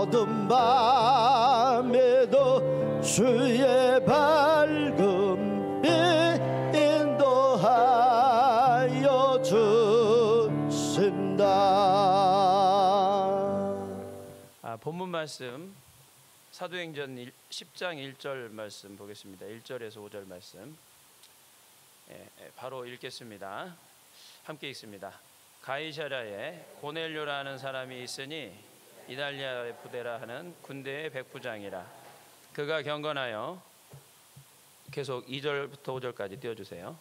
어두운 밤에도 주의 밝음 빛 인도하여 주신다. 본문 말씀 사도행전 10장 1절 말씀 보겠습니다. 1절에서 5절 말씀 바로 읽겠습니다. 함께 읽습니다. 가이사랴에 고넬료라는 사람이 있으니 이달리아의 부대라 하는 군대의 백부장이라. 그가 경건하여, 계속 2절부터 5절까지 띄워주세요.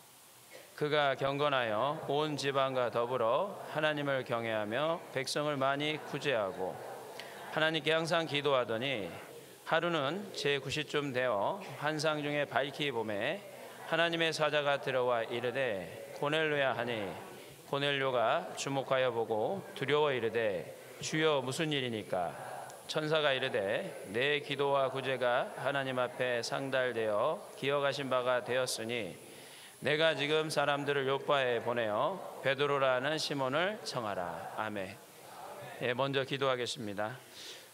그가 경건하여 온 지방과 더불어 하나님을 경외하며 백성을 많이 구제하고 하나님께 항상 기도하더니 하루는 제9시쯤 되어 환상 중에 밝히 보매 하나님의 사자가 들어와 이르되 고넬료야 하니 고넬료가 주목하여 보고 두려워 이르되 주여 무슨 일이니까? 천사가 이르되 내 기도와 구제가 하나님 앞에 상달되어 기억하신 바가 되었으니 내가 지금 사람들을 요파에 보내어 베드로라는 시몬을 청하라. 아멘. 먼저 기도하겠습니다.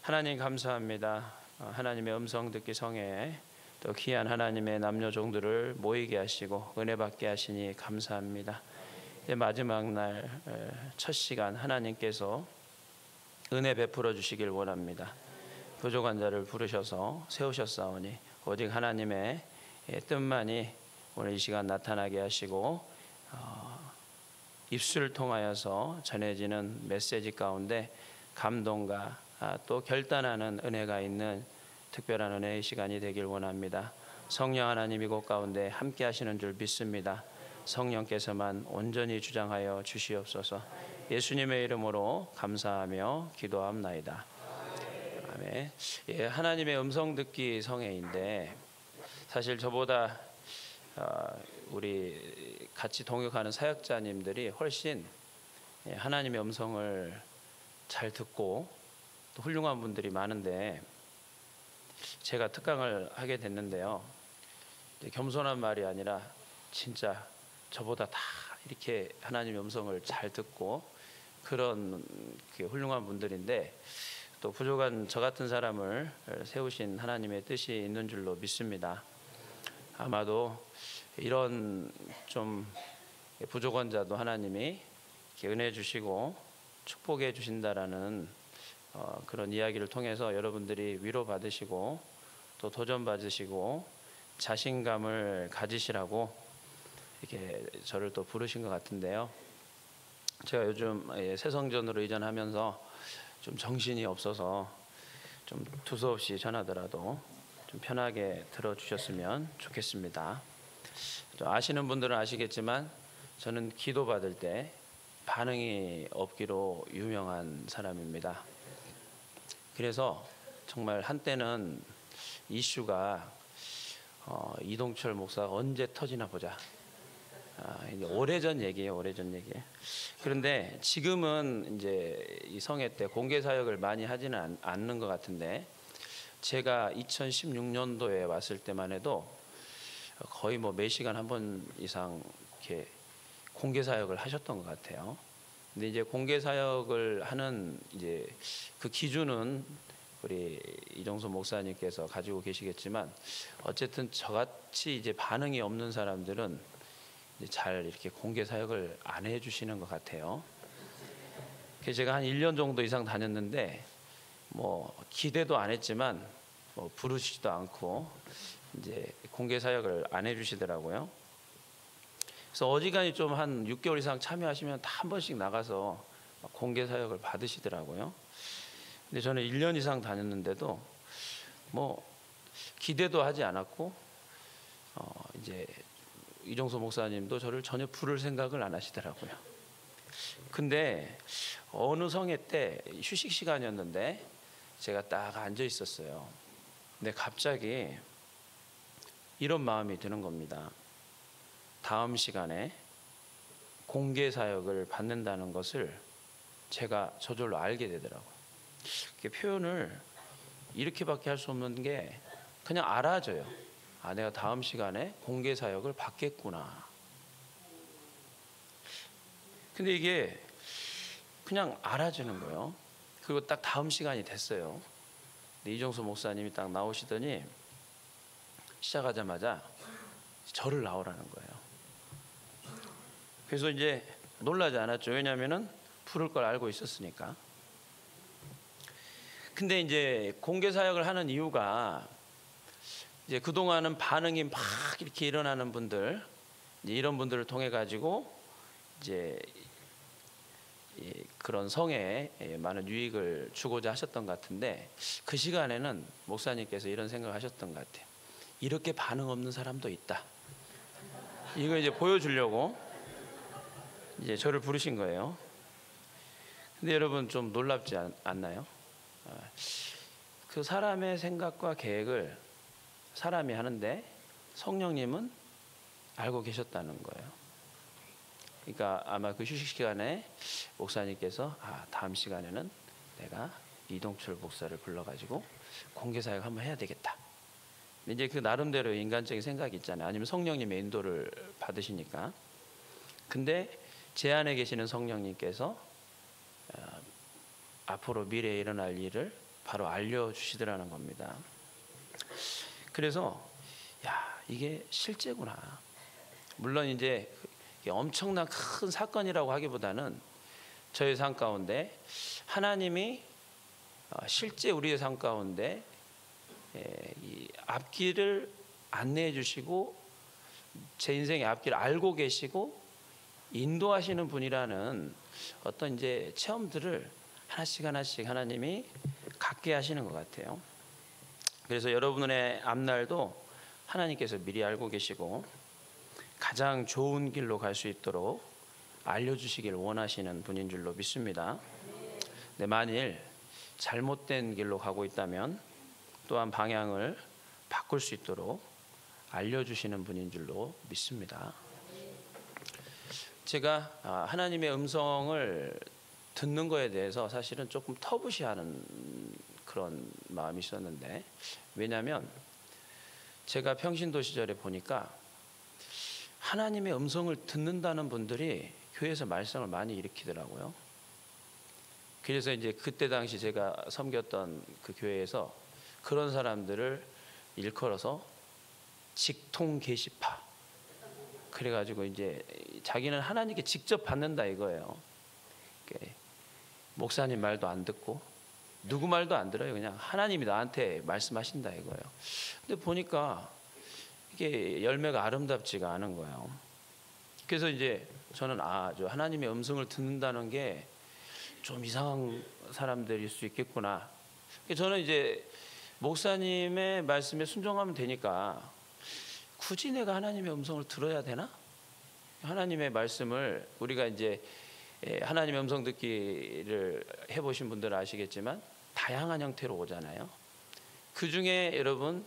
하나님 감사합니다. 하나님의 음성 듣기 성회에 또 귀한 하나님의 남녀 종들을 모이게 하시고 은혜 받게 하시니 감사합니다. 이제 마지막 날 첫 시간 하나님께서 은혜 베풀어 주시길 원합니다. 부족한 자를 부르셔서 세우셨사오니 오직 하나님의 뜻만이 오늘 이 시간 나타나게 하시고 입술을 통하여서 전해지는 메시지 가운데 감동과 또 결단하는 은혜가 있는 특별한 은혜의 시간이 되길 원합니다. 성령 하나님 이곳 가운데 함께 하시는 줄 믿습니다. 성령께서만 온전히 주장하여 주시옵소서. 예수님의 이름으로 감사하며 기도합나이다. 아멘. 하나님의 음성 듣기 성회인데 사실 저보다 우리 같이 동역하는 사역자님들이 훨씬 하나님의 음성을 잘 듣고 또 훌륭한 분들이 많은데 제가 특강을 하게 됐는데요. 겸손한 말이 아니라 진짜 저보다 다 이렇게 하나님의 음성을 잘 듣고 그런 훌륭한 분들인데 또 부족한 저 같은 사람을 세우신 하나님의 뜻이 있는 줄로 믿습니다. 아마도 이런 좀 부족한 자도 하나님이 은혜 주시고 축복해 주신다라는 그런 이야기를 통해서 여러분들이 위로받으시고 또 도전받으시고 자신감을 가지시라고 이렇게 저를 또 부르신 것 같은데요. 제가 요즘 새성전으로 이전하면서 좀 정신이 없어서 좀 두서없이 전하더라도 좀 편하게 들어주셨으면 좋겠습니다. 좀 아시는 분들은 아시겠지만 저는 기도받을 때 반응이 없기로 유명한 사람입니다. 그래서 정말 한때는 이슈가 이동철 목사가 언제 터지나 보자. 이제 오래전 얘기예요, 오래전 얘기. 그런데 지금은 이제 이 성회 때 공개 사역을 많이 하지는 않는 것 같은데 제가 2016년도에 왔을 때만 해도 거의 뭐 매 시간 한 번 이상 이렇게 공개 사역을 하셨던 것 같아요. 근데 이제 공개 사역을 하는 이제 그 기준은 우리 이종수 목사님께서 가지고 계시겠지만 어쨌든 저같이 이제 반응이 없는 사람들은 잘 이렇게 공개 사역을 안 해주시는 것 같아요. 그래서 제가 한 1년 정도 이상 다녔는데 뭐 기대도 안 했지만 뭐 부르시지도 않고 이제 공개 사역을 안 해주시더라고요. 그래서 어지간히 좀 한 6개월 이상 참여하시면 다 한 번씩 나가서 공개 사역을 받으시더라고요. 근데 저는 1년 이상 다녔는데도 뭐 기대도 하지 않았고 이제 이종수 목사님도 저를 전혀 부를 생각을 안 하시더라고요. 근데 어느 성회 때 휴식 시간이었는데 제가 딱 앉아 있었어요. 근데 갑자기 이런 마음이 드는 겁니다. 다음 시간에 공개 사역을 받는다는 것을 제가 저절로 알게 되더라고요. 표현을 이렇게밖에 할 수 없는 게 그냥 알아져요. 아, 내가 다음 시간에 공개 사역을 받겠구나. 근데 이게 그냥 알아지는 거예요. 그리고 딱 다음 시간이 됐어요. 근데 이종수 목사님이 딱 나오시더니 시작하자마자 절을 나오라는 거예요. 그래서 이제 놀라지 않았죠. 왜냐하면은 부를 걸 알고 있었으니까. 근데 이제 공개 사역을 하는 이유가 이제 그동안은 반응이 막 이렇게 일어나는 분들, 이제 이런 분들을 통해 가지고 이제 그런 성에 많은 유익을 주고자 하셨던 것 같은데, 그 시간에는 목사님께서 이런 생각을 하셨던 것 같아요. 이렇게 반응 없는 사람도 있다. 이거 이제 보여주려고 이제 저를 부르신 거예요. 근데 여러분 좀 놀랍지 않나요? 그 사람의 생각과 계획을 사람이 하는데 성령님은 알고 계셨다는 거예요. 그러니까 아마 그 휴식 시간에 목사님께서 다음 시간에는 내가 이동철 목사를 불러가지고 공개 사역 한번 해야 되겠다. 이제 그 나름대로 인간적인 생각이 있잖아요. 아니면 성령님의 인도를 받으시니까. 근데 제 안에 계시는 성령님께서 앞으로 미래에 일어날 일을 바로 알려주시더라는 겁니다. 그래서 이게 실제구나. 물론 이제 엄청난 큰 사건이라고 하기보다는 저의 삶 가운데 하나님이 실제 우리의 삶 가운데 이 앞길을 안내해 주시고 제 인생의 앞길을 알고 계시고 인도하시는 분이라는 어떤 이제 체험들을 하나씩 하나님이 갖게 하시는 것 같아요. 그래서 여러분의 앞날도 하나님께서 미리 알고 계시고 가장 좋은 길로 갈 수 있도록 알려주시길 원하시는 분인 줄로 믿습니다. 근데 만일 잘못된 길로 가고 있다면 또한 방향을 바꿀 수 있도록 알려주시는 분인 줄로 믿습니다. 제가 하나님의 음성을 듣는 거에 대해서 사실은 조금 터부시하는 그런 마음이 있었는데, 왜냐하면 제가 평신도 시절에 보니까 하나님의 음성을 듣는다는 분들이 교회에서 말썽을 많이 일으키더라고요. 그래서 이제 그때 당시 제가 섬겼던 그 교회에서 그런 사람들을 일컬어서 직통 계시파, 그래가지고 이제 자기는 하나님께 직접 받는다 이거예요. 목사님 말도 안 듣고 누구 말도 안 들어요. 그냥 하나님이 나한테 말씀하신다 이거예요. 근데 보니까 이게 열매가 아름답지가 않은 거예요. 그래서 이제 저는 저 하나님의 음성을 듣는다는 게 좀 이상한 사람들일 수 있겠구나. 저는 이제 목사님의 말씀에 순종하면 되니까 굳이 내가 하나님의 음성을 들어야 되나? 하나님의 말씀을 우리가 이제 하나님의 음성 듣기를 해보신 분들은 아시겠지만 다양한 형태로 오잖아요. 그 중에 여러분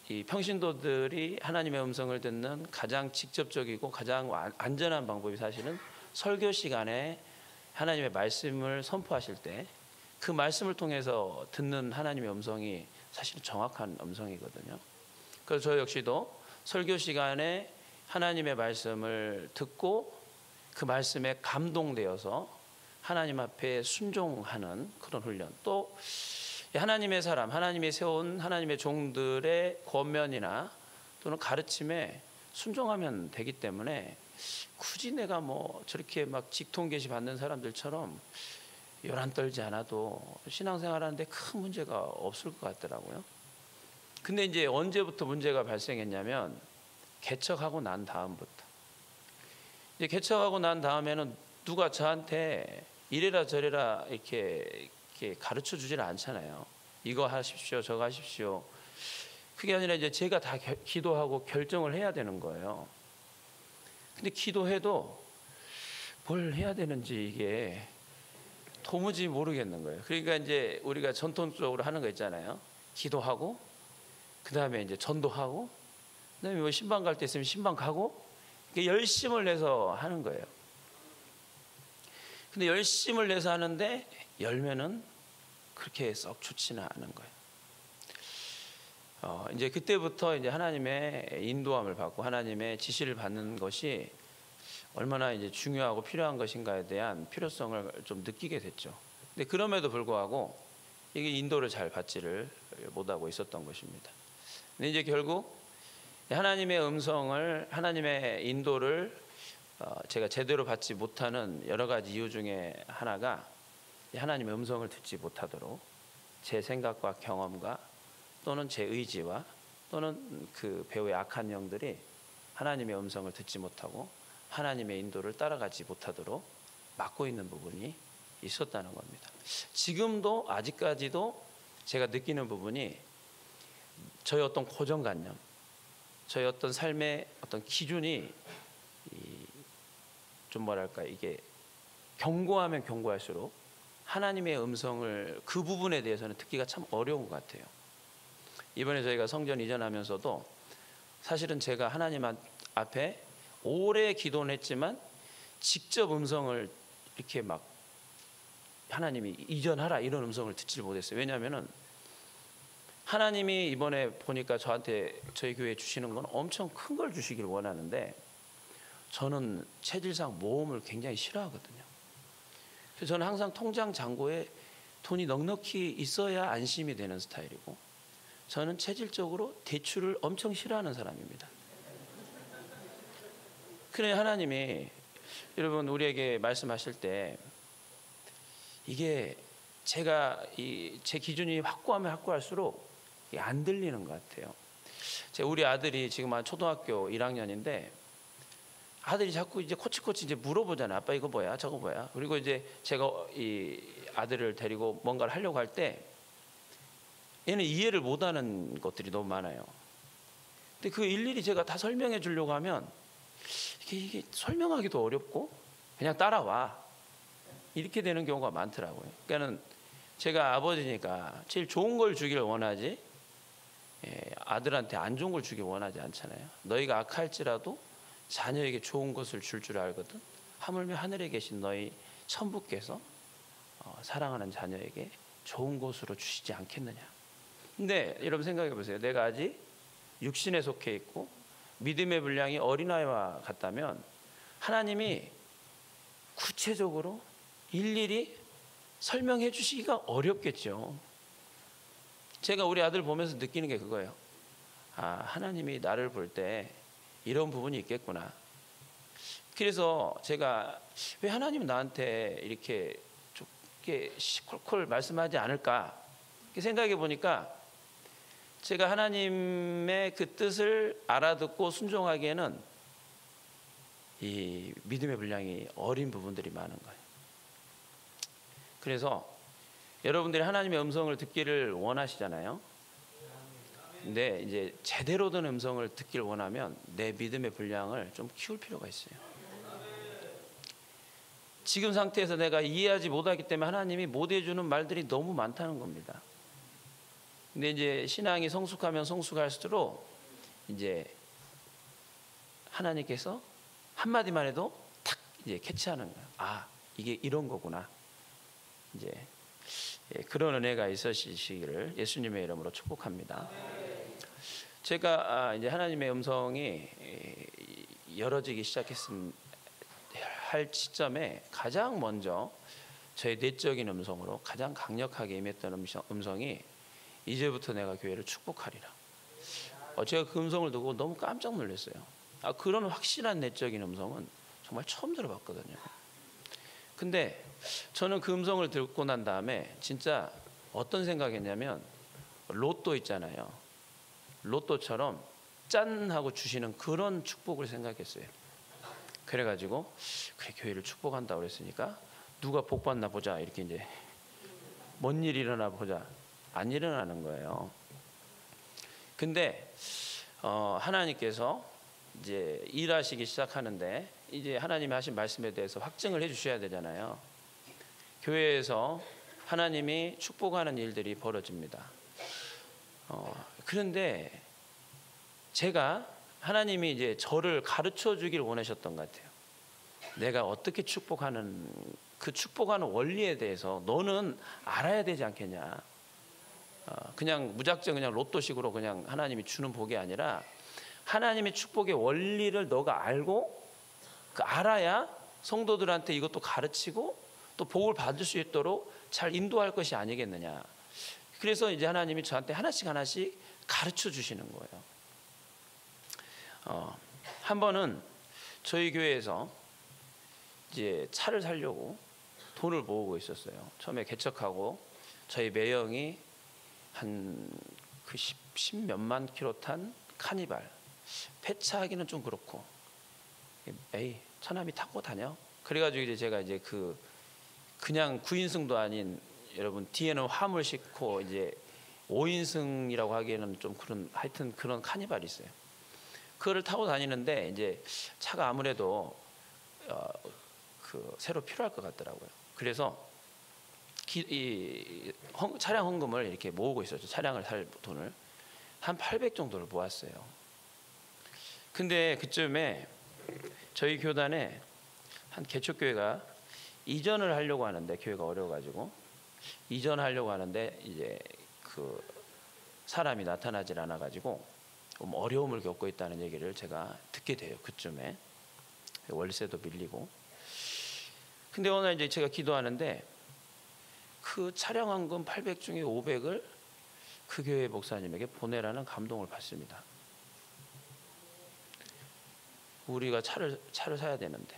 이 평신도들이 하나님의 음성을 듣는 가장 직접적이고 가장 안전한 방법이 사실은 설교 시간에 하나님의 말씀을 선포하실 때 그 말씀을 통해서 듣는 하나님의 음성이 사실 정확한 음성이거든요. 그래서 저 역시도 설교 시간에 하나님의 말씀을 듣고 그 말씀에 감동되어서 하나님 앞에 순종하는 그런 훈련, 또 하나님의 사람, 하나님이 세운 하나님의 종들의 권면이나 또는 가르침에 순종하면 되기 때문에 굳이 내가 뭐 저렇게 막 직통계시 받는 사람들처럼 요란 떨지 않아도 신앙생활하는데 큰 문제가 없을 것 같더라고요. 근데 이제 언제부터 문제가 발생했냐면 개척하고 난 다음부터. 이제 개척하고 난 다음에는 누가 저한테 이래라 저래라 이렇게 가르쳐 주지는 않잖아요. 이거 하십시오, 저거 하십시오. 그게 아니라 이제 제가 다 기도하고 결정을 해야 되는 거예요. 근데 기도해도 뭘 해야 되는지 이게 도무지 모르겠는 거예요. 그러니까 이제 우리가 전통적으로 하는 거 있잖아요. 기도하고 그 다음에 이제 전도하고 그 다음에 뭐 신방 갈 때 있으면 신방 가고, 열심을 내서 하는 거예요. 근데 열심을 내서 하는데 열매는 그렇게 썩 좋지는 않은 거예요. 이제 그때부터 이제 하나님의 인도함을 받고 하나님의 지시를 받는 것이 얼마나 이제 중요하고 필요한 것인가에 대한 필요성을 좀 느끼게 됐죠. 근데 그럼에도 불구하고 이게 인도를 잘 받지를 못하고 있었던 것입니다. 근데 이제 결국 하나님의 음성을, 하나님의 인도를 제가 제대로 받지 못하는 여러 가지 이유 중에 하나가 하나님의 음성을 듣지 못하도록 제 생각과 경험과 또는 제 의지와 또는 그 배우의 악한 영들이 하나님의 음성을 듣지 못하고 하나님의 인도를 따라가지 못하도록 막고 있는 부분이 있었다는 겁니다. 지금도 아직까지도 제가 느끼는 부분이 저의 어떤 고정관념, 저의 어떤 삶의 어떤 기준이 좀 뭐랄까, 이게 견고하면 견고할수록 하나님의 음성을 그 부분에 대해서는 듣기가 참 어려운 것 같아요. 이번에 저희가 성전 이전하면서도 사실은 제가 하나님 앞에 오래 기도는 했지만 직접 음성을 이렇게 막 하나님이 이전하라 이런 음성을 듣지 못했어요. 왜냐하면은 하나님이 이번에 보니까 저한테 저희 교회에 주시는 건 엄청 큰 걸 주시길 원하는데 저는 체질상 모험을 굉장히 싫어하거든요. 그래서 저는 항상 통장 잔고에 돈이 넉넉히 있어야 안심이 되는 스타일이고 저는 체질적으로 대출을 엄청 싫어하는 사람입니다. 그래 하나님이 여러분 우리에게 말씀하실 때 이게 제가 제 기준이 확고하면 확고할수록 안 들리는 것 같아요. 우리 아들이 지금 한 초등학교 1학년인데 아들이 자꾸 이제 코치코치 이제 물어보잖아요. 아빠 이거 뭐야? 저거 뭐야? 그리고 이제 제가 이 아들을 데리고 뭔가를 하려고 할 때 얘는 이해를 못하는 것들이 너무 많아요. 근데 그 일일이 제가 다 설명해 주려고 하면 이게 설명하기도 어렵고 그냥 따라와 이렇게 되는 경우가 많더라고요. 그러니까는 제가 아버지니까 제일 좋은 걸 주기를 원하지 아들한테 안 좋은 걸 주길 원하지 않잖아요. 너희가 악할지라도 자녀에게 좋은 것을 줄 줄 알거든. 하물며 하늘에 계신 너희 천부께서 사랑하는 자녀에게 좋은 것으로 주시지 않겠느냐. 근데 여러분 생각해 보세요. 내가 아직 육신에 속해 있고 믿음의 분량이 어린아이와 같다면 하나님이 구체적으로 일일이 설명해 주시기가 어렵겠죠. 제가 우리 아들 보면서 느끼는 게 그거예요. 아, 하나님이 나를 볼 때 이런 부분이 있겠구나. 그래서 제가 왜 하나님은 나한테 이렇게 좁게 시콜콜 말씀하지 않을까 생각해 보니까 제가 하나님의 그 뜻을 알아듣고 순종하기에는 이 믿음의 분량이 어린 부분들이 많은 거예요. 그래서 여러분들이 하나님의 음성을 듣기를 원하시잖아요. 근데 이제 제대로 된 음성을 듣기를 원하면 내 믿음의 분량을 좀 키울 필요가 있어요. 지금 상태에서 내가 이해하지 못하기 때문에 하나님이 못 해주는 말들이 너무 많다는 겁니다. 근데 이제 신앙이 성숙하면 성숙할수록 이제 하나님께서 한마디만 해도 탁 이제 캐치하는 거예요. 아, 이게 이런 거구나. 이제 그런 은혜가 있으시기를 예수님의 이름으로 축복합니다. 제가 이제 하나님의 음성이 열어지기 할 시점에 가장 먼저 저의 내적인 음성으로 가장 강력하게 임했던 음성이 이제부터 내가 교회를 축복하리라. 제가 그 음성을 듣고 너무 깜짝 놀랐어요. 그런 확실한 내적인 음성은 정말 처음 들어봤거든요. 근데 저는 그 음성을 듣고 난 다음에 진짜 어떤 생각했냐면 로또 있잖아요. 로또처럼 짠 하고 주시는 그런 축복을 생각했어요. 그래가지고 그래 교회를 축복한다고 그랬으니까 누가 복 받나 보자 이렇게 이제 뭔 일이 일어나 보자. 안 일어나는 거예요. 근데 하나님께서 이제 일하시기 시작하는데 이제 하나님이 하신 말씀에 대해서 확증을 해주셔야 되잖아요. 교회에서 하나님이 축복하는 일들이 벌어집니다. 그런데 제가 하나님이 이제 저를 가르쳐 주길 원하셨던 것 같아요. 내가 어떻게 축복하는 그 축복하는 원리에 대해서 너는 알아야 되지 않겠냐. 그냥 무작정 그냥 로또식으로 그냥 하나님이 주는 복이 아니라 하나님의 축복의 원리를 너가 알고 알아야 성도들한테 이것도 가르치고 또 복을 받을 수 있도록 잘 인도할 것이 아니겠느냐. 그래서 이제 하나님이 저한테 하나씩 하나씩 가르쳐 주시는 거예요. 한 번은 저희 교회에서 이제 차를 사려고 돈을 모으고 있었어요. 처음에 개척하고 저희 매형이 한 그 10몇만 킬로 탄 카니발, 폐차하기는 좀 그렇고, 에이 처남이 타고 다녀. 그래가지고 이제 제가 이제 그냥 9인승도 아닌, 여러분 뒤에는 화물 싣고 이제 5인승이라고 하기에는 좀 그런, 하여튼 그런 카니발이 있어요. 그거를 타고 다니는데 이제 차가 아무래도 새로 필요할 것 같더라고요. 그래서 차량 헌금을 이렇게 모으고 있었죠. 차량을 살 돈을 한 800 정도를 모았어요. 근데 그쯤에 저희 교단에 한 개척교회가 이전을 하려고 하는데, 교회가 어려워가지고 이전하려고 하는데 이제 그 사람이 나타나질 않아가지고 좀 어려움을 겪고 있다는 얘기를 제가 듣게 돼요. 그쯤에 월세도 밀리고. 근데 오늘 이제 제가 기도하는데 그 차량 헌금 800 중에 500을 그 교회 목사님에게 보내라는 감동을 받습니다. 우리가 차를 사야 되는데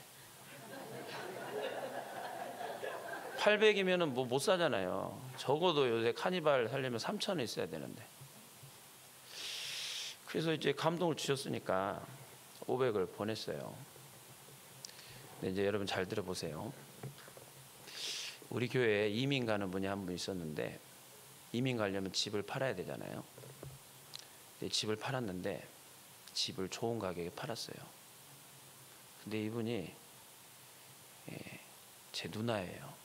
800이면은 뭐 못 사잖아요. 적어도 요새 카니발 살려면 3,000원 있어야 되는데. 그래서 이제 감동을 주셨으니까 500을 보냈어요. 근데 이제 여러분 잘 들어보세요. 우리 교회에 이민 가는 분이 한 분 있었는데, 이민 가려면 집을 팔아야 되잖아요. 근데 집을 팔았는데 집을 좋은 가격에 팔았어요. 근데 이분이 제 누나예요.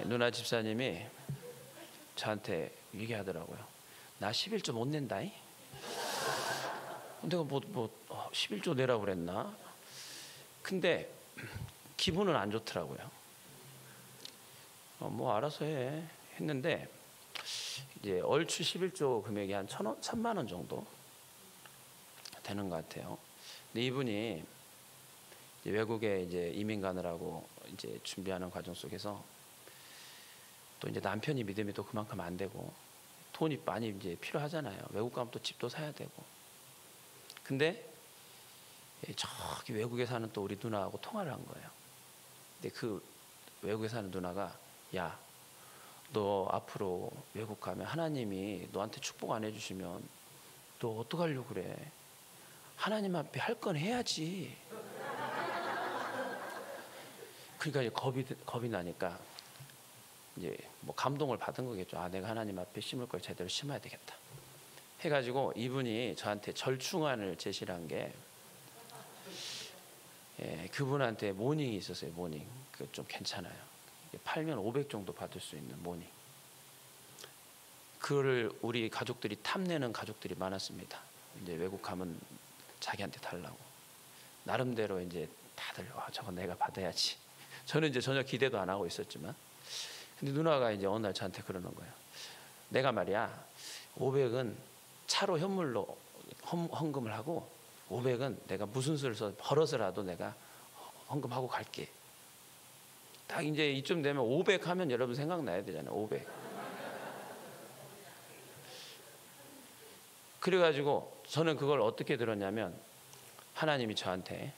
누나 집사님이 저한테 얘기하더라고요. 나 11조 못 낸다잉? 내가 뭐 11조 내라고 그랬나? 근데 기분은 안 좋더라고요. 뭐 알아서 해 했는데, 이제 얼추 11조 금액이 한 1,000만 원 정도 되는 것 같아요. 근데 이분이 이제 외국에 이제 이민 가느라고 이제 준비하는 과정 속에서 또 이제 남편이 믿음이 또 그만큼 안 되고 돈이 많이 이제 필요하잖아요. 외국 가면 또 집도 사야 되고. 근데 저기 외국에 사는 또 우리 누나하고 통화를 한 거예요. 근데 그 외국에 사는 누나가, 야, 너 앞으로 외국 가면 하나님이 너한테 축복 안 해주시면 너 어떡하려고 그래? 하나님 앞에 할 건 해야지. 그러니까 이제 겁이 나니까 이제 뭐 감동을 받은 거겠죠. 아, 내가 하나님 앞에 심을 걸 제대로 심어야 되겠다 해가지고 이분이 저한테 절충안을 제시를 한 게, 그분한테 모닝이 있었어요. 모닝. 그 좀 괜찮아요. 팔면 500 정도 받을 수 있는 모닝. 그거를 우리 가족들이 탐내는 가족들이 많았습니다. 이제 외국 가면 자기한테 달라고. 나름대로 이제 다들 저거 내가 받아야지. 저는 이제 전혀 기대도 안 하고 있었지만, 근데 누나가 이제 어느 날 저한테 그러는 거예요. 내가 말이야 500은 차로 현물로 헌금을 하고 500은 내가 무슨 수를 써 벌어서라도 내가 헌금하고 갈게. 딱 이제 이쯤 되면 500 하면 여러분 생각나야 되잖아요. 500. 그래가지고 저는 그걸 어떻게 들었냐면, 하나님이 저한테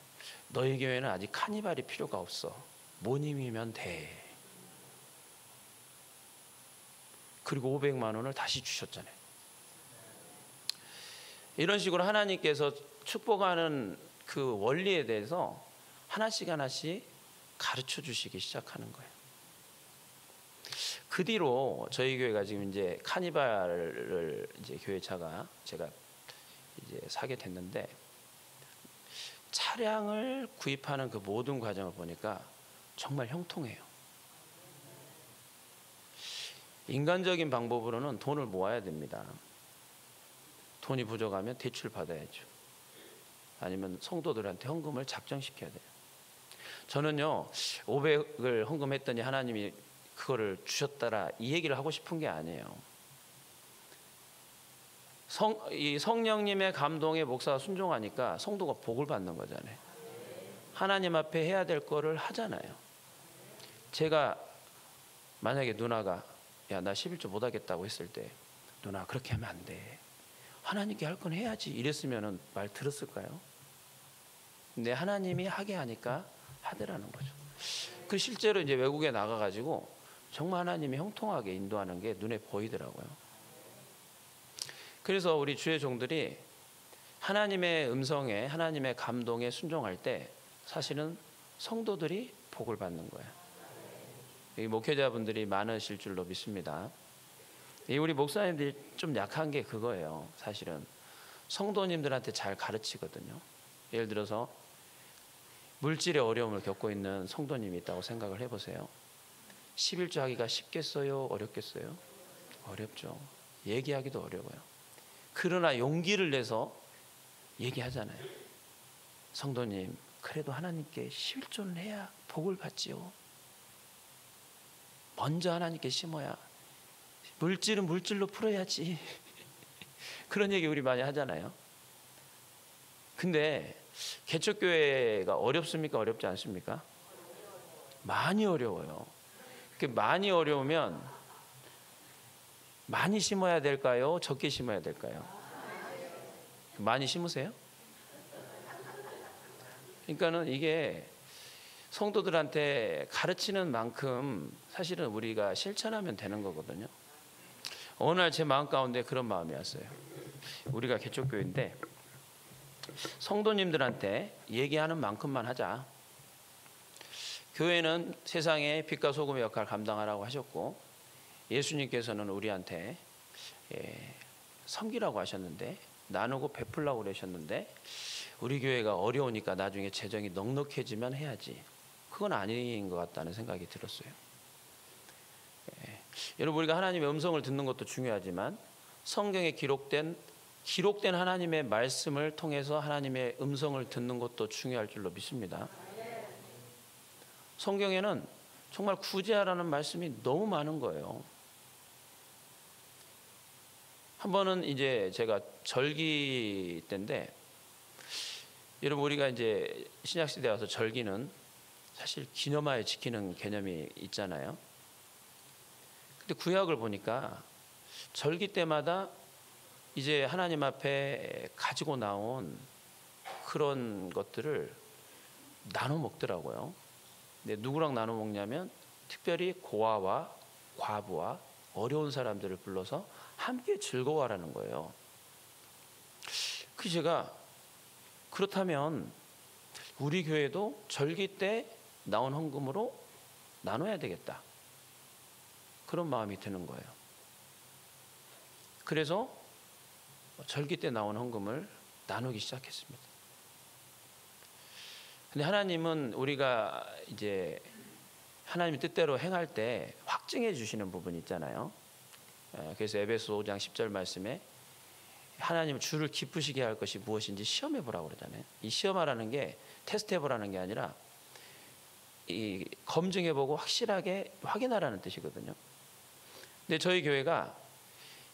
너희 교회는 아직 카니발이 필요가 없어. 모님이면 돼. 그리고 500만 원을 다시 주셨잖아요. 이런 식으로 하나님께서 축복하는 그 원리에 대해서 하나씩 하나씩 가르쳐 주시기 시작하는 거예요. 그 뒤로 저희 교회가 지금 이제 카니발을 이제 교회차가 제가 이제 사게 됐는데, 차량을 구입하는 그 모든 과정을 보니까 정말 형통해요. 인간적인 방법으로는 돈을 모아야 됩니다. 돈이 부족하면 대출 받아야죠. 아니면 성도들한테 헌금을 작정시켜야 돼요. 저는요 500을 헌금했더니 하나님이 그거를 주셨더라 이 얘기를 하고 싶은 게 아니에요. 이 성령님의 감동에 목사가 순종하니까 성도가 복을 받는 거잖아요. 하나님 앞에 해야 될 거를 하잖아요. 제가 만약에 누나가 야, 나 11조 못하겠다고 했을 때 누나 그렇게 하면 안 돼. 하나님께 할 건 해야지. 이랬으면 말 들었을까요? 근데 하나님이 하게 하니까 하더라는 거죠. 그 실제로 이제 외국에 나가가지고 정말 하나님이 형통하게 인도하는 게 눈에 보이더라고요. 그래서 우리 주의 종들이 하나님의 음성에, 하나님의 감동에 순종할 때 사실은 성도들이 복을 받는 거예요. 이 목회자분들이 많으실 줄로 믿습니다. 우리 목사님들이 좀 약한 게 그거예요. 사실은 성도님들한테 잘 가르치거든요. 예를 들어서 물질의 어려움을 겪고 있는 성도님이 있다고 생각을 해보세요. 11조 하기가 쉽겠어요? 어렵겠어요? 어렵죠. 얘기하기도 어려워요. 그러나 용기를 내서 얘기하잖아요. 성도님, 그래도 하나님께 11조는 해야 복을 받지요. 먼저 하나님께 심어야, 물질은 물질로 풀어야지. 그런 얘기 우리 많이 하잖아요. 근데 개척교회가 어렵습니까? 어렵지 않습니까? 많이 어려워요. 많이 어려우면 많이 심어야 될까요? 적게 심어야 될까요? 많이 심으세요? 그러니까는 이게 성도들한테 가르치는 만큼 사실은 우리가 실천하면 되는 거거든요. 어느 날 제 마음 가운데 그런 마음이 왔어요. 우리가 개척교회인데 성도님들한테 얘기하는 만큼만 하자. 교회는 세상의 빛과 소금의 역할을 감당하라고 하셨고 예수님께서는 우리한테 섬기라고 하셨는데 나누고 베풀라고 그러셨는데 우리 교회가 어려우니까 나중에 재정이 넉넉해지면 해야지. 그건 아닌 것 같다는 생각이 들었어요. 여러분 우리가 하나님의 음성을 듣는 것도 중요하지만 성경에 기록된 하나님의 말씀을 통해서 하나님의 음성을 듣는 것도 중요할 줄로 믿습니다. 성경에는 정말 구제하라는 말씀이 너무 많은 거예요. 한 번은 이제 제가 절기 때인데 여러분 우리가 이제 신약 시대에 와서 절기는 사실 기념하에 지키는 개념이 있잖아요. 근데 구약을 보니까 절기 때마다 이제 하나님 앞에 가지고 나온 그런 것들을 나눠 먹더라고요. 근데 누구랑 나눠 먹냐면 특별히 고아와 과부와 어려운 사람들을 불러서 함께 즐거워하라는 거예요. 그 제가 그렇다면 우리 교회도 절기 때 나온 헌금으로 나눠야 되겠다. 그런 마음이 드는 거예요. 그래서 절기 때 나온 헌금을 나누기 시작했습니다. 근데 하나님은 우리가 이제 하나님의 뜻대로 행할 때 확증해 주시는 부분이 있잖아요. 그래서 에베소 5장 10절 말씀에 하나님 주를 기쁘시게 할 것이 무엇인지 시험해 보라고 그러잖아요. 이 시험하라는 게 테스트해 보라는 게 아니라 이 검증해 보고 확실하게 확인하라는 뜻이거든요. 근데 저희 교회가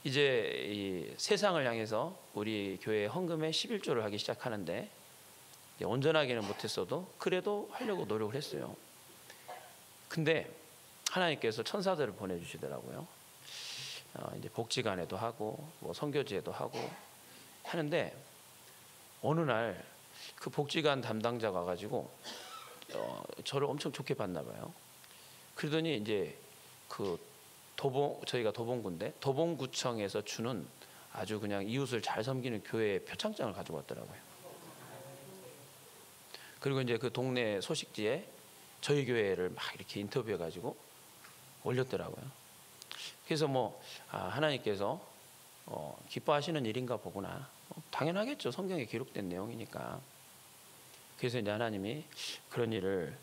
이제 이 세상을 향해서 우리 교회 헌금에 11조를 하기 시작하는데 온전하게는 못했어도 그래도 하려고 노력을 했어요. 근데 하나님께서 천사들을 보내주시더라고요. 이제 복지관에도 하고 뭐 선교지에도 하고 하는데 어느 날 그 복지관 담당자가 가지고 저를 엄청 좋게 봤나 봐요. 그러더니 이제 그 저희가 도봉구인데 도봉구청에서 주는 아주 그냥 이웃을 잘 섬기는 교회 표창장을 가지고 왔더라고요. 그리고 이제 그 동네 소식지에 저희 교회를 막 이렇게 인터뷰해 가지고 올렸더라고요. 그래서 하나님께서 기뻐하시는 일인가 보구나. 당연하겠죠. 성경에 기록된 내용이니까. 그래서 이제 하나님이 그런 일을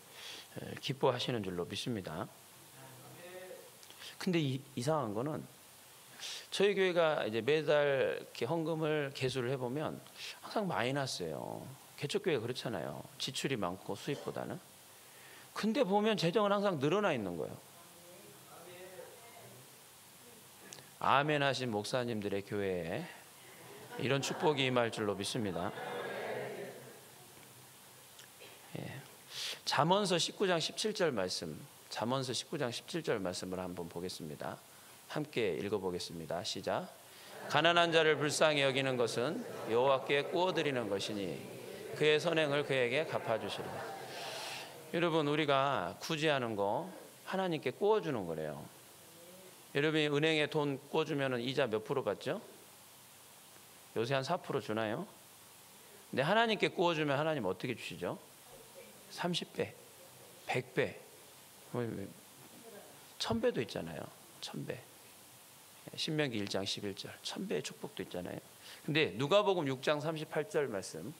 기뻐하시는 줄로 믿습니다. 근데 이상한 거는 저희 교회가 이제 매달 이렇게 헌금을 계수를 해보면 항상 마이너스예요. 개척교회가 그렇잖아요. 지출이 많고 수입보다는. 근데 보면 재정은 항상 늘어나 있는 거예요. 아멘 하신 목사님들의 교회에 이런 축복이 임할 줄로 믿습니다. 잠언서 19장 17절 말씀 잠언서 19장 17절 말씀을 한번 보겠습니다. 함께 읽어보겠습니다. 시작. 가난한 자를 불쌍히 여기는 것은 여호와께 구워드리는 것이니 그의 선행을 그에게 갚아주시리라. 여러분, 우리가 굳이 하는 거 하나님께 구워주는 거래요. 여러분이 은행에 돈 구워주면 이자 몇 프로 받죠? 요새 한 4% 주나요? 근데 하나님께 구워주면 하나님 어떻게 주시죠? 30배, 100배, 1000배도 있잖아요. 1000배. 신명기 1장 11절 1000배의 축복도 있잖아요. 근데 누가복음 6장 38절 말씀,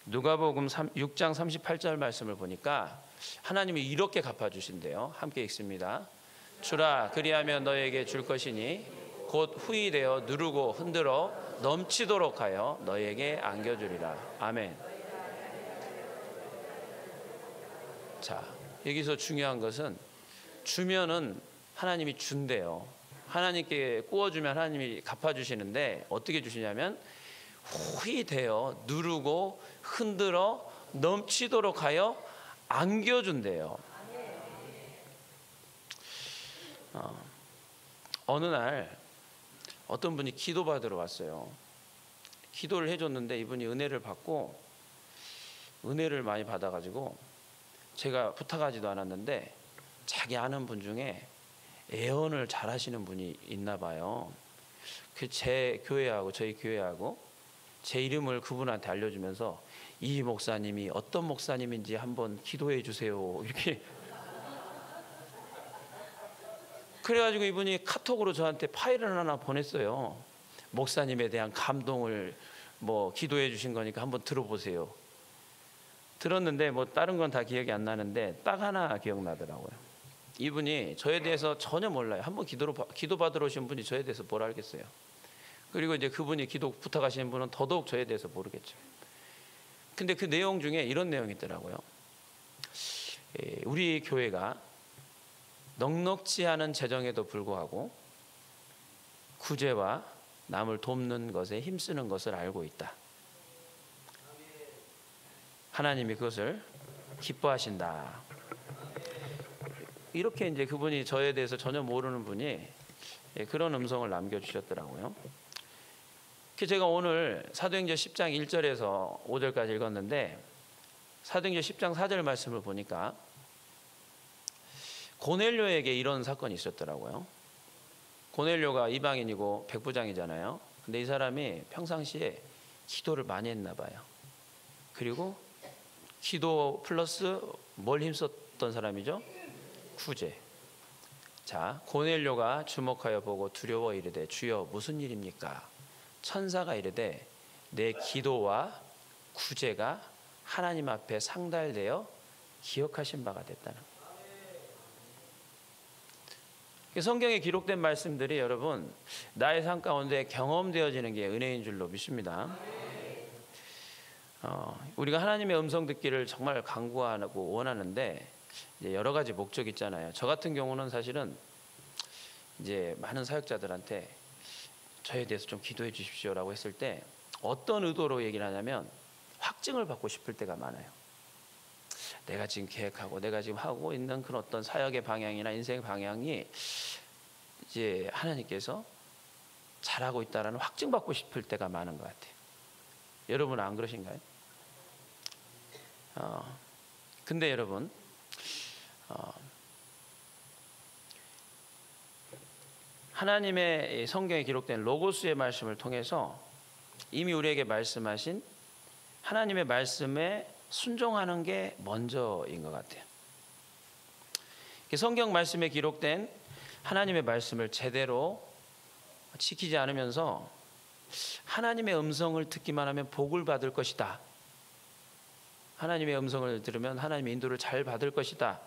누가복음 6장 38절 말씀을 보니까 하나님이 이렇게 갚아주신대요. 함께 읽습니다. 주라, 그리하면 너에게 줄 것이니 곧 후히 되어 누르고 흔들어 넘치도록 하여 너에게 안겨주리라. 아멘. 자, 여기서 중요한 것은 주면은 하나님이 준대요. 하나님께 구워주면 하나님이 갚아주시는데 어떻게 주시냐면 후히 되어 누르고 흔들어 넘치도록 하여 안겨준대요. 어느 날 어떤 분이 기도 받으러 왔어요. 기도를 해줬는데 이분이 은혜를 받고 은혜를 많이 받아가지고 제가 부탁하지도 않았는데 자기 아는 분 중에 애언을 잘하시는 분이 있나 봐요. 그 제 교회하고 저희 교회하고 제 이름을 그분한테 알려주면서 이 목사님이 어떤 목사님인지 한번 기도해 주세요. 이렇게 그래가지고 이분이 카톡으로 저한테 파일을 하나 보냈어요. 목사님에 대한 감동을 기도해 주신 거니까 한번 들어보세요. 들었는데 다른 건 다 기억이 안 나는데 딱 하나 기억나더라고요. 이분이 저에 대해서 전혀 몰라요. 한번 기도 받으러 오신 분이 저에 대해서 뭘 알겠어요. 그리고 이제 그분이 기도 부탁하시는 분은 더더욱 저에 대해서 모르겠죠. 근데 그 내용 중에 이런 내용이 있더라고요. 우리 교회가 넉넉지 않은 재정에도 불구하고 구제와 남을 돕는 것에 힘쓰는 것을 알고 있다. 하나님이 그것을 기뻐하신다. 이렇게 이제 그분이 저에 대해서 전혀 모르는 분이 그런 음성을 남겨주셨더라고요. 제가 오늘 사도행전 10장 1절에서 5절까지 읽었는데 사도행전 10장 4절 말씀을 보니까 고넬료에게 이런 사건이 있었더라고요. 고넬료가 이방인이고 백부장이잖아요. 근데 이 사람이 평상시에 기도를 많이 했나 봐요. 그리고 기도 플러스 뭘 힘썼던 사람이죠? 구제. 자, 고넬료가 주목하여 보고 두려워 이르되 주여 무슨 일입니까? 천사가 이르되 내 기도와 구제가 하나님 앞에 상달되어 기억하신 바가 됐다는 거예요. 성경에 기록된 말씀들이 여러분 나의 삶 가운데 경험되어지는 게 은혜인 줄로 믿습니다. 우리가 하나님의 음성 듣기를 정말 간구하고 원하는데 이제 여러 가지 목적이 있잖아요. 저 같은 경우는 사실은 이제 많은 사역자들한테 저에 대해서 좀 기도해 주십시오라고 했을 때 어떤 의도로 얘기를 하냐면 확증을 받고 싶을 때가 많아요. 내가 지금 계획하고 내가 지금 하고 있는 그런 어떤 사역의 방향이나 인생의 방향이 이제 하나님께서 잘하고 있다라는 확증받고 싶을 때가 많은 것 같아요. 여러분은 안 그러신가요? 근데 여러분 하나님의 성경에 기록된 로고스의 말씀을 통해서 이미 우리에게 말씀하신 하나님의 말씀에 순종하는 게 먼저인 것 같아요. 성경 말씀에 기록된 하나님의 말씀을 제대로 지키지 않으면서 하나님의 음성을 듣기만 하면 복을 받을 것이다. 하나님의 음성을 들으면 하나님의 인도를 잘 받을 것이다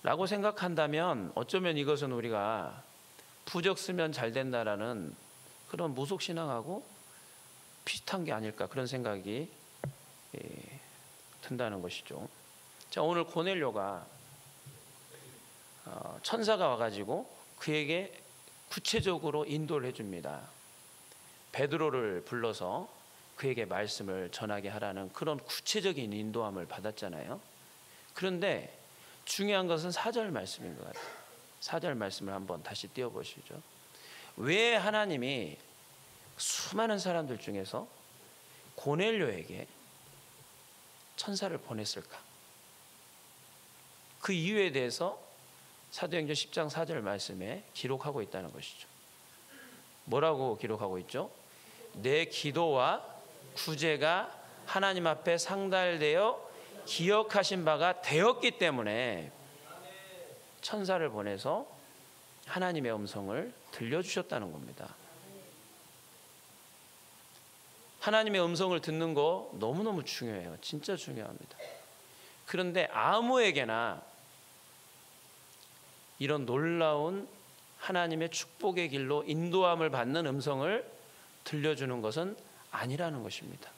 라고 생각한다면 어쩌면 이것은 우리가 부적 쓰면 잘 된다라는 그런 무속신앙하고 비슷한 게 아닐까 그런 생각이 든다는 것이죠. 자, 오늘 고넬료가 천사가 와가지고 그에게 구체적으로 인도를 해줍니다. 베드로를 불러서 그에게 말씀을 전하게 하라는 그런 구체적인 인도함을 받았잖아요. 그런데 중요한 것은 4절 말씀인 것 같아요. 4절 말씀을 한번 다시 띄워보시죠. 왜 하나님이 수많은 사람들 중에서 고넬료에게 천사를 보냈을까? 그 이유에 대해서 사도행전 10장 4절 말씀에 기록하고 있다는 것이죠. 뭐라고 기록하고 있죠? 내 기도와 구제가 하나님 앞에 상달되어 기억하신 바가 되었기 때문에 천사를 보내서 하나님의 음성을 들려주셨다는 겁니다. 하나님의 음성을 듣는 거 너무너무 중요해요. 진짜 중요합니다. 그런데 아무에게나 이런 놀라운 하나님의 축복의 길로 인도함을 받는 음성을 들려주는 것은 아니라는 것입니다.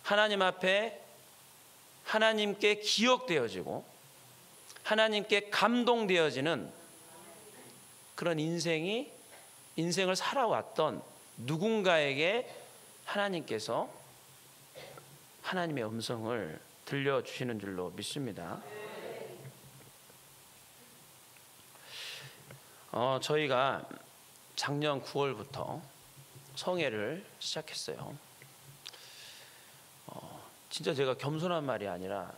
하나님 앞에 하나님께 기억되어지고 하나님께 감동되어지는 그런 인생을 살아왔던 누군가에게 하나님께서 하나님의 음성을 들려주시는 줄로 믿습니다. 저희가 작년 9월부터 성회를 시작했어요. 진짜 제가 겸손한 말이 아니라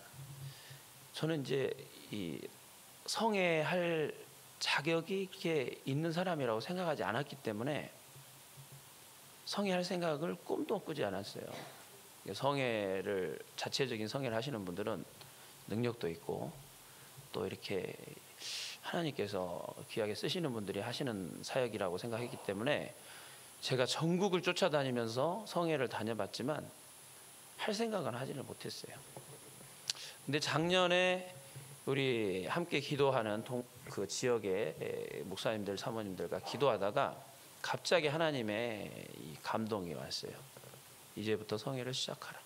저는 이제 이 성회할 자격이 이렇게 있는 사람이라고 생각하지 않았기 때문에 성회할 생각을 꿈도 꾸지 않았어요. 성회를 자체적인 성회를 하시는 분들은 능력도 있고 또 이렇게 하나님께서 귀하게 쓰시는 분들이 하시는 사역이라고 생각했기 때문에 제가 전국을 쫓아다니면서 성회를 다녀봤지만 할 생각은 하지를 못했어요. 근데 작년에 우리 함께 기도하는 그 지역의 목사님들, 사모님들과 기도하다가 갑자기 하나님의 이 감동이 왔어요. 이제부터 성회를 시작하라.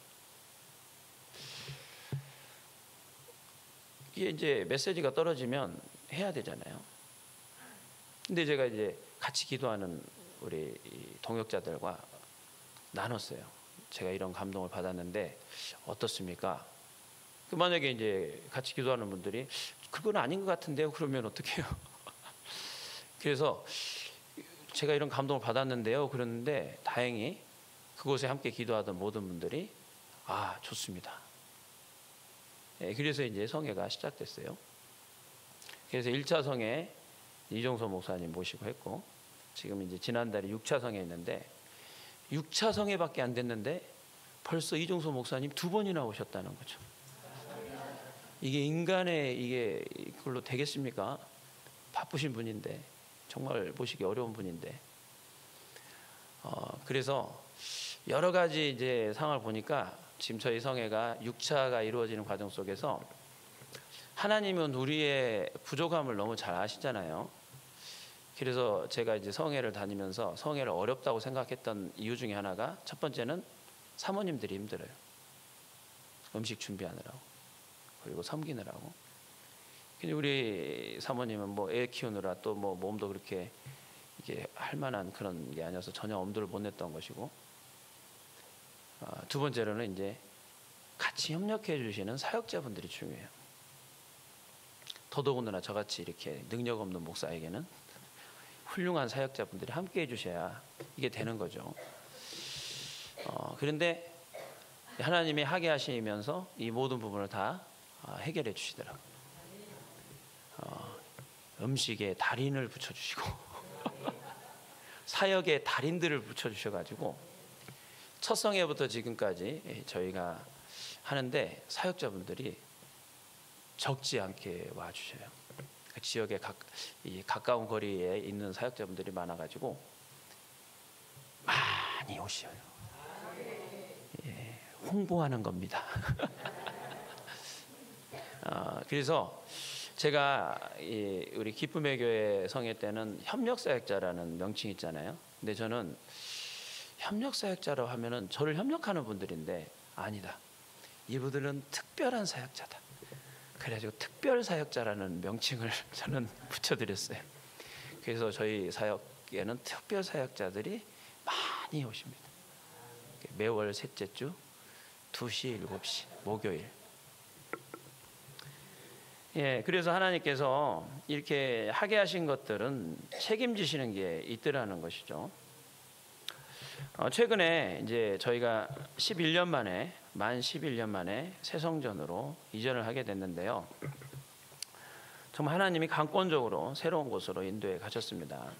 이게 이제 메시지가 떨어지면 해야 되잖아요. 근데 제가 이제 같이 기도하는 우리 동역자들과 나눴어요. 제가 이런 감동을 받았는데 어떻습니까? 만약에 이제 같이 기도하는 분들이 그건 아닌 것 같은데요. 그러면 어떡해요? 그래서 제가 이런 감동을 받았는데요. 그랬는데 다행히 그곳에 함께 기도하던 모든 분들이 좋습니다. 그래서 이제 성회가 시작됐어요. 그래서 1차 성회 이종소 목사님 모시고 했고 지금 이제 지난달에 6차 성회 있는데 6차 성회밖에 안 됐는데 벌써 이종소 목사님 2번이나 오셨다는 거죠. 이게 인간의 이게 그걸로 되겠습니까? 바쁘신 분인데 정말 보시기 어려운 분인데 그래서 여러 가지 이제 상황을 보니까 지금 저희 성회가 6차가 이루어지는 과정 속에서 하나님은 우리의 부족함을 너무 잘 아시잖아요. 그래서 제가 이제 성회를 다니면서 성회를 어렵다고 생각했던 이유 중에 하나가 첫 번째는 사모님들이 힘들어요. 음식 준비하느라고 그리고 섬기느라고. 근데 우리 사모님은 뭐 애 키우느라 또 뭐 몸도 그렇게 이게 할 만한 그런 게 아니어서 전혀 엄두를 못 냈던 것이고, 두 번째로는 이제 같이 협력해 주시는 사역자분들이 중요해요. 더더군다나 저같이 이렇게 능력 없는 목사에게는 훌륭한 사역자분들이 함께 해주셔야 이게 되는 거죠. 그런데 하나님이 하게 하시면서 이 모든 부분을 다 해결해 주시더라고요. 음식에 달인을 붙여주시고 사역에 달인들을 붙여주셔가지고 첫 성회부터 지금까지 저희가 하는데 사역자분들이 적지 않게 와주셔요. 그 지역에 가까운 거리에 있는 사역자분들이 많아가지고 많이 오셔요. 예, 홍보하는 겁니다. 그래서 제가 우리 기쁨의 교회 성회 때는 협력사역자라는 명칭이 있잖아요. 근데 저는 협력사역자라고 하면은 저를 협력하는 분들인데 아니다. 이분들은 특별한 사역자다. 그래가지고 특별사역자라는 명칭을 저는 붙여드렸어요. 그래서 저희 사역에는 특별사역자들이 많이 오십니다. 매월 셋째 주 2시, 7시 목요일. 예, 그래서 하나님께서 이렇게 하게 하신 것들은 책임지시는 게 있더라는 것이죠. 최근에 이제 저희가 만 11년 만에 새 성전으로 이전을 하게 됐는데요. 정말 하나님이 강권적으로 새로운 곳으로 인도해 가셨습니다.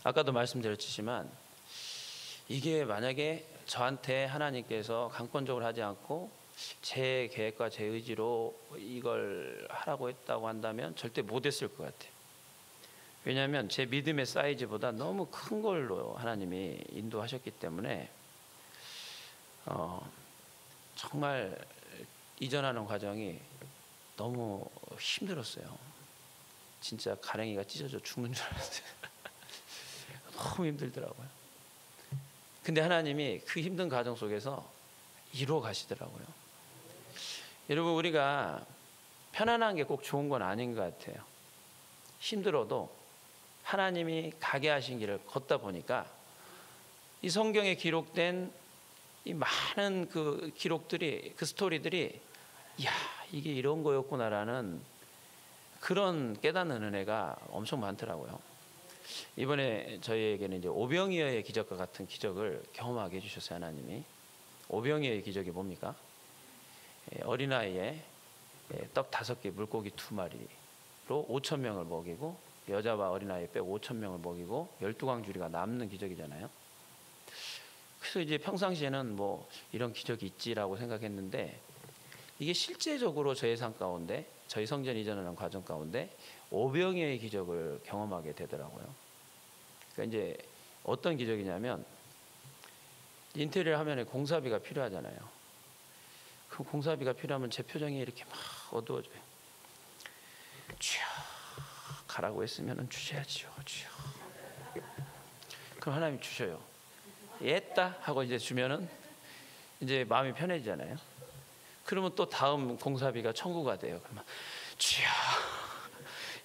아까도 말씀드렸지만 이게 만약에 저한테 하나님께서 강권적으로 하지 않고 제 계획과 제 의지로 이걸 하라고 했다고 한다면 절대 못했을 것 같아요. 왜냐하면 제 믿음의 사이즈보다 너무 큰 걸로 하나님이 인도하셨기 때문에 정말 이전하는 과정이 너무 힘들었어요. 진짜 가랭이가 찢어져 죽는 줄 알았어요. 너무 힘들더라고요. 근데 하나님이 그 힘든 과정 속에서 이루어 가시더라고요. 여러분, 우리가 편안한 게 꼭 좋은 건 아닌 것 같아요. 힘들어도 하나님이 가게 하신 길을 걷다 보니까 이 성경에 기록된 이 많은 그 기록들이, 그 스토리들이, 이야, 이게 이런 거였구나라는 그런 깨닫는 은혜가 엄청 많더라고요. 이번에 저희에게는 이제 오병이어의 기적과 같은 기적을 경험하게 해주셨어요, 하나님이. 오병이어의 기적이 뭡니까? 어린아이에 떡 5개, 물고기 2마리로 5,000명을 먹이고, 여자와 어린아이 빼고 5,000명을 먹이고 12광주리가 남는 기적이잖아요. 그래서 이제 평상시에는 뭐 이런 기적이 있지라고 생각했는데, 이게 실제적으로 저희 삶 가운데, 저희 성전 이전하는 과정 가운데 오병이어의 기적을 경험하게 되더라고요. 그러니까 이제 어떤 기적이냐면, 인테리어 하면 공사비가 필요하잖아요. 그 공사비가 필요하면 제 표정이 이렇게 막 어두워져요. 쭉 가라고 했으면 주셔야지요. 쭉. 그럼 하나님 주셔요. 했다 하고 이제 주면은 이제 마음이 편해지잖아요. 그러면 또 다음 공사비가 청구가 돼요. 그러면 주여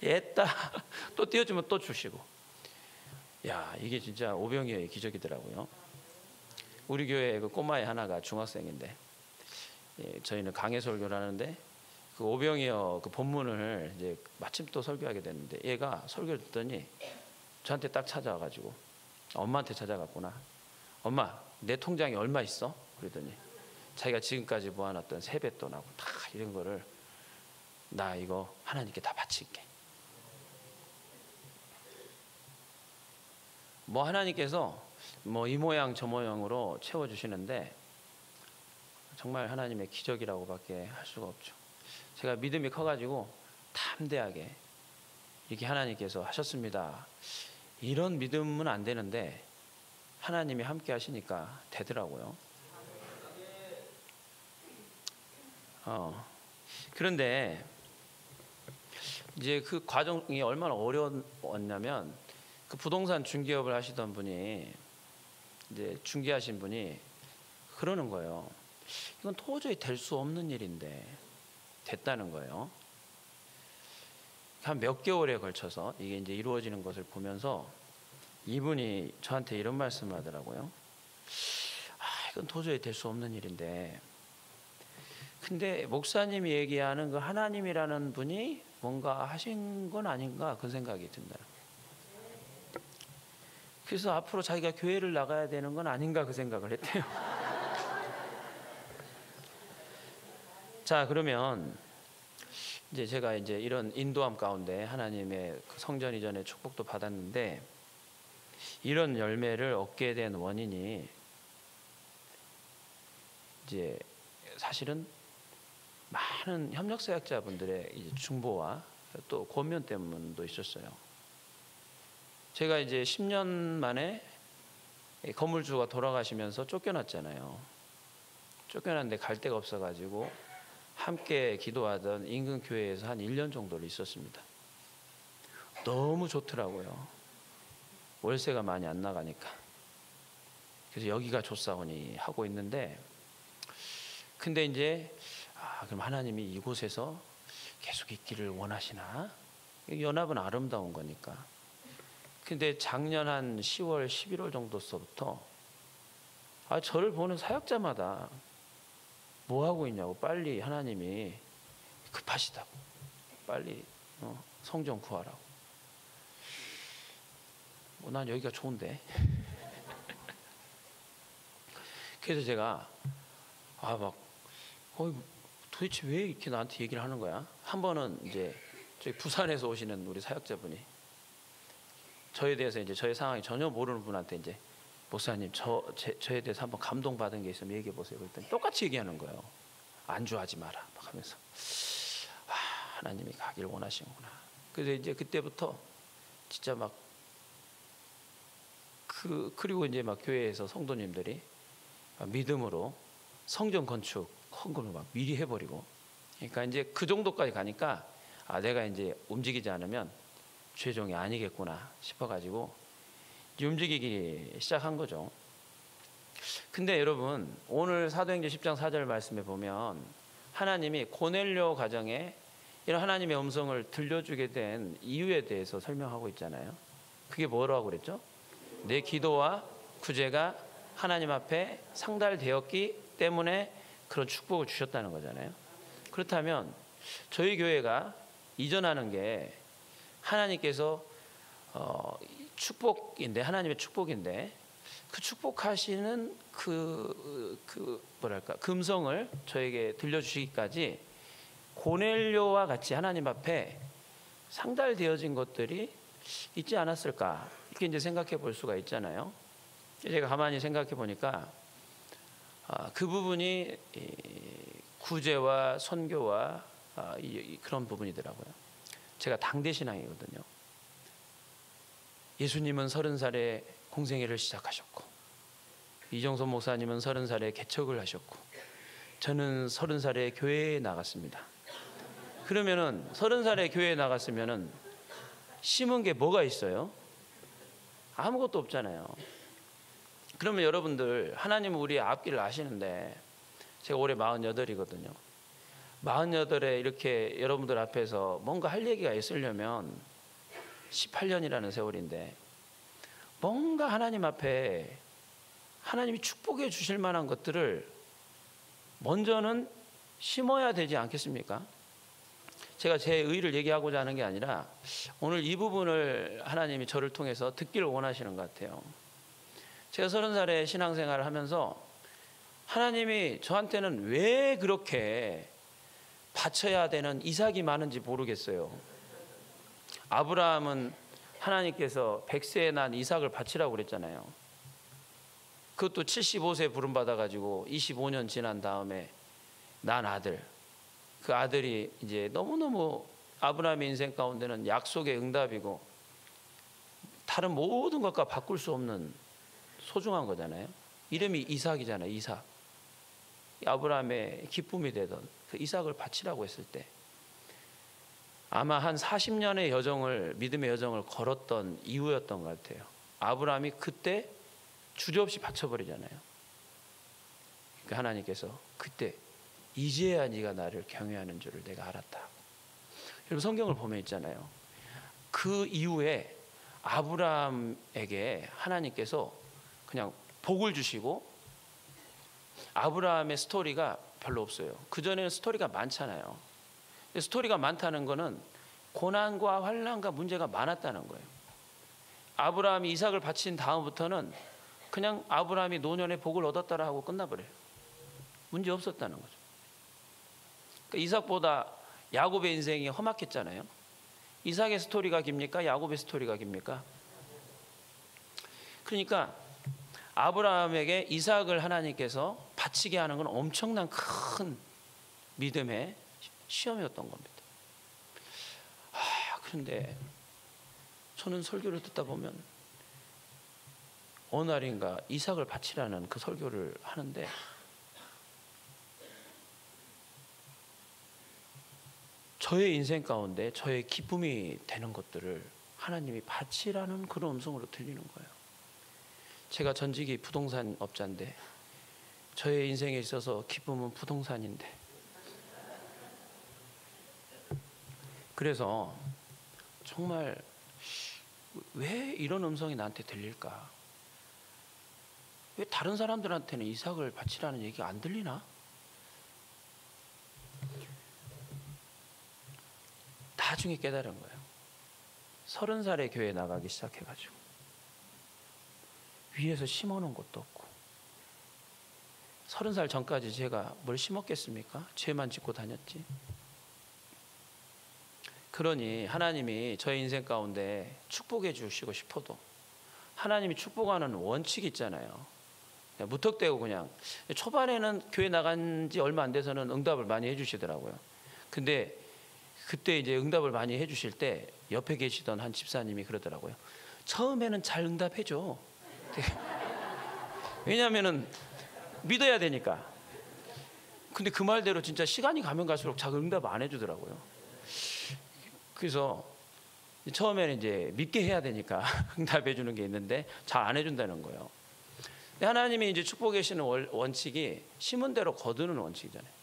했다 또 띄워주면 또 주시고. 야, 이게 진짜 오병이어의 기적이더라고요. 우리 교회 그 꼬마애 하나가 중학생인데, 저희는 강해 설교를 하는데 그 오병이어 그 본문을 이제 마침 또 설교하게 됐는데, 얘가 설교를 듣더니 저한테 딱 찾아와가지고, 엄마한테 찾아갔구나. 엄마, 내 통장에 얼마 있어? 그러더니 자기가 지금까지 모아놨던 세뱃돈하고 다 이런 거를, 나 이거 하나님께 다 바칠게. 뭐 하나님께서 뭐 이 모양 저 모양으로 채워주시는데 정말 하나님의 기적이라고밖에 할 수가 없죠. 제가 믿음이 커가지고 담대하게 이렇게 하나님께서 하셨습니다, 이런 믿음은 안 되는데 하나님이 함께 하시니까 되더라고요. 그런데 이제 그 과정이 얼마나 어려웠냐면, 그 부동산 중개업을 하시던 분이, 이제 중개하신 분이 그러는 거예요. 이건 도저히 될 수 없는 일인데 됐다는 거예요. 한 몇 개월에 걸쳐서 이게 이제 이루어지는 것을 보면서 이분이 저한테 이런 말씀을 하더라고요. 이건 도저히 될 수 없는 일인데, 근데 목사님이 얘기하는 그 하나님이라는 분이 뭔가 하신 건 아닌가, 그 생각이 든다. 그래서 앞으로 자기가 교회를 나가야 되는 건 아닌가, 그 생각을 했대요. 자, 그러면 이제 제가 이제 이런 인도함 가운데 하나님의 그 성전 이전의 축복도 받았는데, 이런 열매를 얻게 된 원인이 이제 사실은 많은 협력사역자분들의 이제 중보와 또 권면 때문도 있었어요. 제가 이제 10년 만에 건물주가 돌아가시면서 쫓겨났잖아요. 쫓겨났는데 갈 데가 없어가지고 함께 기도하던 인근 교회에서 한 1년 정도를 있었습니다. 너무 좋더라고요. 월세가 많이 안 나가니까. 그래서 여기가 좋사오니 하고 있는데, 근데 이제 그럼 하나님이 이곳에서 계속 있기를 원하시나? 연합은 아름다운 거니까. 근데 작년 한 10월, 11월 정도서부터 저를 보는 사역자마다 뭐 하고 있냐고, 빨리 하나님이 급하시다고. 빨리 성 좀 구하라고. 난 여기가 좋은데. 그래서 제가 도대체 왜 이렇게 나한테 얘기를 하는 거야? 한 번은 이제 저희 부산에서 오시는 우리 사역자분이 저에 대해서 이제 저의 상황이 전혀 모르는 분한테 이제 목사님 저에 대해서 한번 감동받은 게 있으면 얘기해 보세요. 그랬더니 똑같이 얘기하는 거예요. 안주하지 마라 막 하면서 하나님이 가길 원하시는구나. 그래서 이제 그때부터 진짜 막 그리고 이제 막 교회에서 성도님들이 믿음으로 성전 건축 헌금을 막 미리 해버리고, 그러니까 이제 그 정도까지 가니까 내가 이제 움직이지 않으면 죄종이 아니겠구나 싶어가지고 이제 움직이기 시작한 거죠. 근데 여러분 오늘 사도행전 10장 4절 말씀에 보면 하나님이 고넬료 가정에 이런 하나님의 음성을 들려주게 된 이유에 대해서 설명하고 있잖아요. 그게 뭐라고 그랬죠? 내 기도와 구제가 하나님 앞에 상달되었기 때문에 그런 축복을 주셨다는 거잖아요. 그렇다면 저희 교회가 이전하는 게 하나님께서 축복인데, 하나님의 축복인데, 그 축복하시는 뭐랄까 금성을 저에게 들려주시기까지 고넬료와 같이 하나님 앞에 상달되어진 것들이 있지 않았을까, 이렇게 이제 생각해 볼 수가 있잖아요. 제가 가만히 생각해 보니까 그 부분이 구제와 선교와 그런 부분이더라고요. 제가 당대 신앙이거든요. 예수님은 30살에 공생애를 시작하셨고, 이정선 목사님은 30살에 개척을 하셨고, 저는 30살에 교회에 나갔습니다. 그러면은 30살에 교회에 나갔으면은 심은 게 뭐가 있어요? 아무것도 없잖아요. 그러면 여러분들, 하나님은 우리의 앞길을 아시는데, 제가 올해 48이거든요. 48에 이렇게 여러분들 앞에서 뭔가 할 얘기가 있으려면 18년이라는 세월인데, 뭔가 하나님 앞에 하나님이 축복해 주실 만한 것들을 먼저는 심어야 되지 않겠습니까? 제가 제 의의를 얘기하고자 하는 게 아니라 오늘 이 부분을 하나님이 저를 통해서 듣기를 원하시는 것 같아요. 제가 30살에 신앙생활을 하면서 하나님이 저한테는 왜 그렇게 바쳐야 되는 이삭이 많은지 모르겠어요. 아브라함은 하나님께서 100세에 난 이삭을 바치라고 그랬잖아요. 그것도 75세 부름받아가지고 25년 지난 다음에 난 아들. 그 아들이 이제 너무너무 아브라함의 인생 가운데는 약속의 응답이고 다른 모든 것과 바꿀 수 없는 소중한 거잖아요. 이름이 이삭이잖아요. 이삭. 아브라함의 기쁨이 되던 그 이삭을 바치라고 했을 때 아마 한 40년의 여정을, 믿음의 여정을 걸었던 이유였던 것 같아요. 아브라함이 그때 주저없이 바쳐버리잖아요. 그러니까 하나님께서 그때 이제야 네가 나를 경외하는 줄을 내가 알았다. 여러분 성경을 보면 있잖아요. 그 이후에 아브라함에게 하나님께서 그냥 복을 주시고, 아브라함의 스토리가 별로 없어요. 그전에는 스토리가 많잖아요. 스토리가 많다는 거는 고난과 환난과 문제가 많았다는 거예요. 아브라함이 이삭을 바친 다음부터는 그냥 아브라함이 노년의 복을 얻었다라 하고 끝나버려요. 문제 없었다는 거죠. 그러니까 이삭보다 야곱의 인생이 험악했잖아요. 이삭의 스토리가 깁니까? 야곱의 스토리가 깁니까? 그러니까 아브라함에게 이삭을 하나님께서 바치게 하는 건 엄청난 큰 믿음의 시험이었던 겁니다. 그런데 저는 설교를 듣다 보면 어느 날인가 이삭을 바치라는 그 설교를 하는데 저의 인생 가운데 저의 기쁨이 되는 것들을 하나님이 바치라는 그런 음성으로 들리는 거예요. 제가 전직이 부동산 업자인데 저의 인생에 있어서 기쁨은 부동산인데, 그래서 정말 왜 이런 음성이 나한테 들릴까? 왜 다른 사람들한테는 이삭을 바치라는 얘기가 안 들리나? 나중에 깨달은 거예요. 30살에 교회 나가기 시작해가지고 위에서 심어놓은 것도 없고 30살 전까지 제가 뭘 심었겠습니까? 죄만 짓고 다녔지. 그러니 하나님이 저의 인생 가운데 축복해 주시고 싶어도 하나님이 축복하는 원칙이 있잖아요. 무턱대고 그냥 초반에는 교회 나간 지 얼마 안 돼서는 응답을 많이 해주시더라고요. 근데 그때 이제 응답을 많이 해주실 때 옆에 계시던 한 집사님이 그러더라고요. 처음에는 잘 응답해줘. 왜냐하면은 믿어야 되니까. 근데 그 말대로 진짜 시간이 가면 갈수록 잘 응답 안 해주더라고요. 그래서 처음에는 이제 믿게 해야 되니까 응답해 주는 게 있는데 잘 안 해준다는 거예요. 근데 하나님이 이제 축복해 주시는 원칙이 심은 대로 거두는 원칙이잖아요.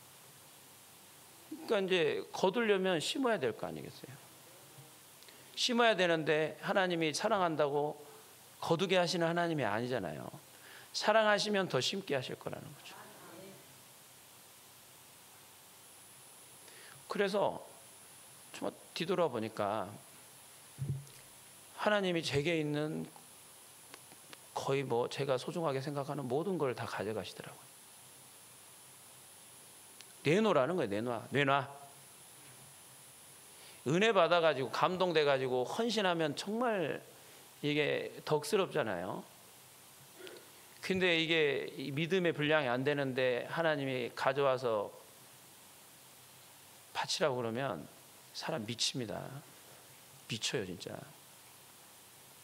그러니까 이제 거두려면 심어야 될 거 아니겠어요? 심어야 되는데 하나님이 사랑한다고 거두게 하시는 하나님이 아니잖아요. 사랑하시면 더 심게 하실 거라는 거죠. 그래서 좀 뒤돌아보니까 하나님이 제게 있는 거의 뭐 제가 소중하게 생각하는 모든 걸 다 가져가시더라고요. 내놓으라는 거예요. 내놔. 은혜 받아가지고 감동돼가지고 헌신하면 정말 이게 덕스럽잖아요. 근데 이게 믿음의 분량이 안 되는데 하나님이 가져와서 바치라고 그러면 사람 미칩니다. 미쳐요 진짜.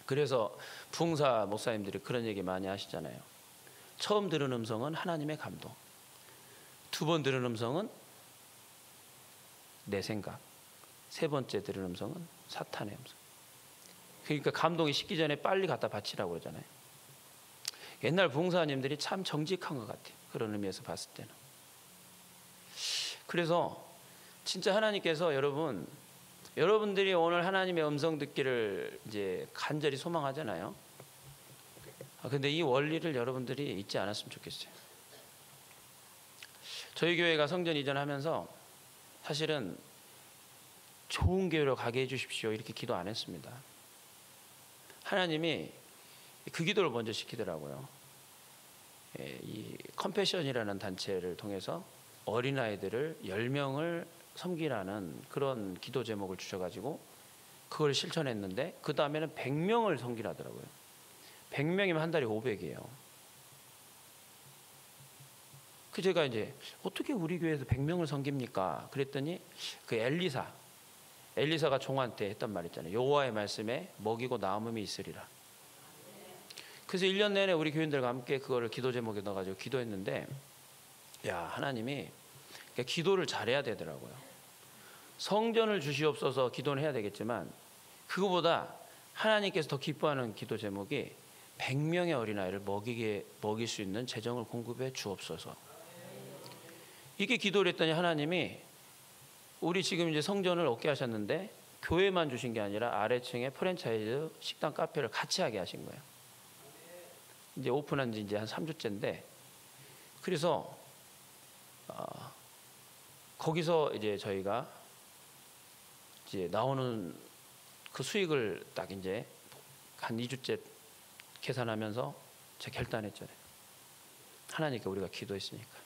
그래서 부흥사 목사님들이 그런 얘기 많이 하시잖아요. 처음 들은 음성은 하나님의 감동, 2번 들은 음성은 내 생각, 3번째 들은 음성은 사탄의 음성. 그러니까 감동이 식기 전에 빨리 갖다 바치라고 그러잖아요. 옛날 부흥사님들이 참 정직한 것 같아요. 그런 의미에서 봤을 때는. 그래서 진짜 하나님께서 여러분들이 오늘 하나님의 음성 듣기를 이제 간절히 소망하잖아요. 근데 이 원리를 여러분들이 잊지 않았으면 좋겠어요. 저희 교회가 성전 이전하면서 사실은 좋은 교회로 가게 해주십시오 이렇게 기도 안 했습니다. 하나님이 그 기도를 먼저 시키더라고요. 이 컴패션이라는 단체를 통해서 어린아이들을 10명을 섬기라는 그런 기도 제목을 주셔가지고 그걸 실천했는데 그 다음에는 100명을 섬기라더라고요. 100명이면 한 달에 500이에요. 그 제가 이제 어떻게 우리 교회에서 100명을 섬깁니까? 그랬더니 그 엘리사가 종한테 했단 말 있잖아요. 여호와의 말씀에 먹이고 나음이 있으리라. 그래서 1년 내내 우리 교인들과 함께 그거를 기도 제목에 넣어가지고 기도했는데 야 하나님이 기도를 잘해야 되더라고요. 성전을 주시옵소서 기도는 해야 되겠지만 그거보다 하나님께서 더 기뻐하는 기도 제목이 100명의 어린아이를 먹일 수 있는 재정을 공급해 주옵소서. 이게 기도를 했더니 하나님이 우리 지금 이제 성전을 얻게 하셨는데 교회만 주신 게 아니라 아래층에 프랜차이즈 식당 카페를 같이 하게 하신 거예요. 이제 오픈한 지 이제 한 3주째인데 그래서 거기서 이제 저희가 이제 나오는 그 수익을 딱 이제 한 2주째 계산하면서 제가 결단했잖아요. 하나님께 우리가 기도했으니까